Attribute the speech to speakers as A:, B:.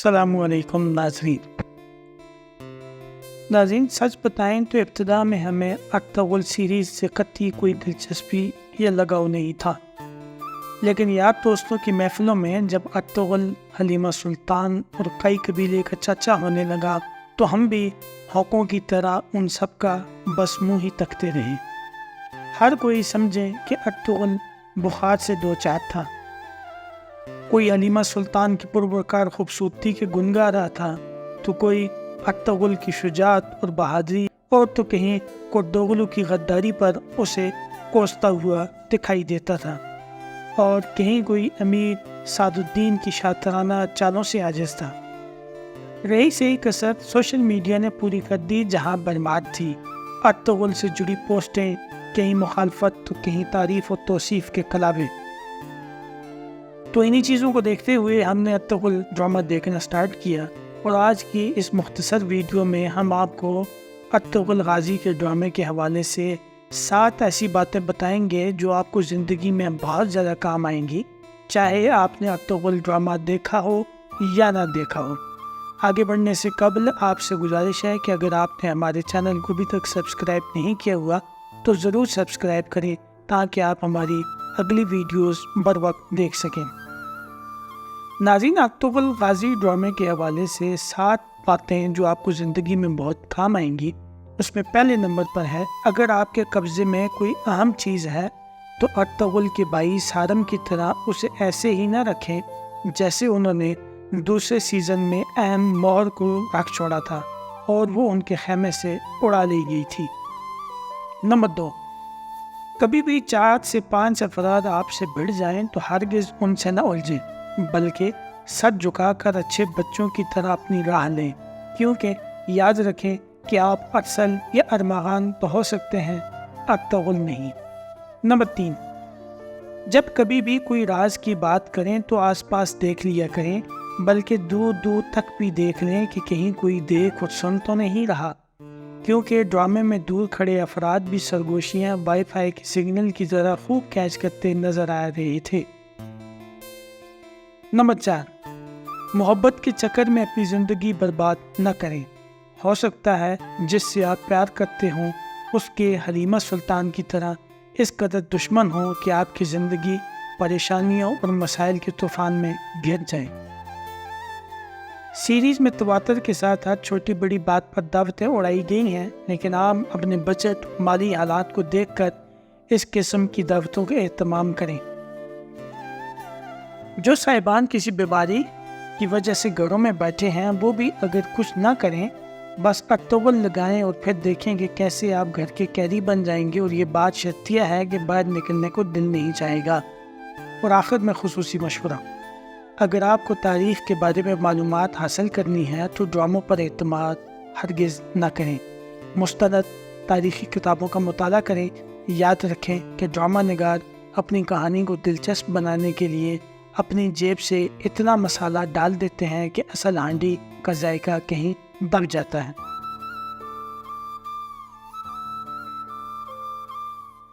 A: अस्सलामु अलैकुम नाज़रीन, सच बताएं तो इब्तिदा में हमें अत्तगुल सीरीज़ से कतई कोई दिलचस्पी या लगाव नहीं था, लेकिन यार दोस्तों की महफिलों में जब अत्तगुल हलीमा सुल्तान और कई कबीले का चर्चा होने लगा तो हम भी हौकों की तरह उन सब का बस मुँह ही तकते रहे। हर कोई समझे कि अत्तगुल बुखार से दो चार था। कोई हलीमा सुल्तान की पुरवकार खूबसूरती के गुन गा रहा था, तो कोई अत्तगुल की शुजाअत और बहादुरी, और तो कहीं कुर्दोगलू की गद्दारी पर उसे कोसता हुआ दिखाई देता था, और कहीं कोई अमीर सादुद्दीन की शातिराना चालों से आजिज़ था। रही सही कसर सोशल मीडिया ने पूरी कर दी, जहां बरमाद थी अत्तगुल से जुड़ी पोस्टें, कहीं मुखालफत तो कहीं तारीफ़ और तौसीफ़ के कलाबे। तो इन्हीं चीज़ों को देखते हुए हमने अत्तगुल ड्रामा देखना स्टार्ट किया, और आज की इस मुख्तसर वीडियो में हम आपको अत्तगुल गाजी के ड्रामे के हवाले से 7 ऐसी बातें बताएंगे जो आपको ज़िंदगी में बहुत ज़्यादा काम आएंगी, चाहे आपने अत्तगुल ड्रामा देखा हो या ना देखा हो। आगे बढ़ने से कबल आपसे गुजारिश है कि अगर आपने हमारे चैनल को अभी तक सब्सक्राइब नहीं किया हुआ तो ज़रूर सब्सक्राइब करें, ताकि आप हमारी अगली वीडियोस बर वक्त देख सकें। नाज़रीन, अत्तगुल गाजी ड्रामे के हवाले से 7 बातें जो आपको ज़िंदगी में बहुत काम आएंगी। उसमें पहले नंबर पर है, अगर आपके कब्ज़े में कोई अहम चीज़ है तो अत्तगुल के भाई सारम की तरह उसे ऐसे ही ना रखें जैसे उन्होंने दूसरे सीज़न में अहम मोहर को रख छोड़ा था और वो उनके खेमे से उड़ा ली गई थी। नंबर 2, कभी भी 4 से 5 अफराद आपसे भिड़ जाएं तो हरगिज़ उनसे न उलझें, बल्कि सर झुकाकर अच्छे बच्चों की तरह अपनी राह लें, क्योंकि याद रखें कि आप अरसल या अरमागान तो हो सकते हैं, अत्तगुल नहीं। नंबर 3, जब कभी भी कोई राज की बात करें तो आसपास देख लिया करें, बल्कि दूर दूर तक भी देख लें कि कहीं कोई देख और सुन तो नहीं रहा, क्योंकि ड्रामे में दूर खड़े अफराद भी सरगोशियाँ वाईफाई के सिग्नल की तरह खूब कैच करते नजर आ रहे थे। नंबर 4, मोहब्बत के चक्कर में अपनी ज़िंदगी बर्बाद न करें। हो सकता है जिससे आप प्यार करते हों उसके हलीमा सुल्तान की तरह इस कदर दुश्मन हो कि आपकी ज़िंदगी परेशानियों और मसाइल के तूफान में घिर जाए। सीरीज़ में तवातर के साथ हर छोटी बड़ी बात पर दावतें उड़ाई गई हैं, लेकिन आप अपने बजट माली हालात को देखकर इस किस्म की दावतों का एहतमाम करें। जो साहिबान किसी बीमारी की वजह से घरों में बैठे हैं, वो भी अगर कुछ ना करें, बस अत्तगुल लगाएं और फिर देखेंगे कैसे आप घर के कैदी बन जाएंगे, और ये बात शर्तिया है कि बाहर निकलने को दिल नहीं चाहेगा। और आखिर में खुसूसी मशवरा, अगर आपको तारीख़ के बारे में मालूमात हासिल करनी है तो ड्रामों पर एतमाद हरगिज़ ना करें। मुस्तनद तारीख़ी किताबों का मुताला करें। याद रखें कि ड्रामा निगार अपनी कहानी को दिलचस्प बनाने के लिए अपनी जेब से इतना मसाला डाल देते हैं कि असल हांडी का जायका कहीं दब जाता है।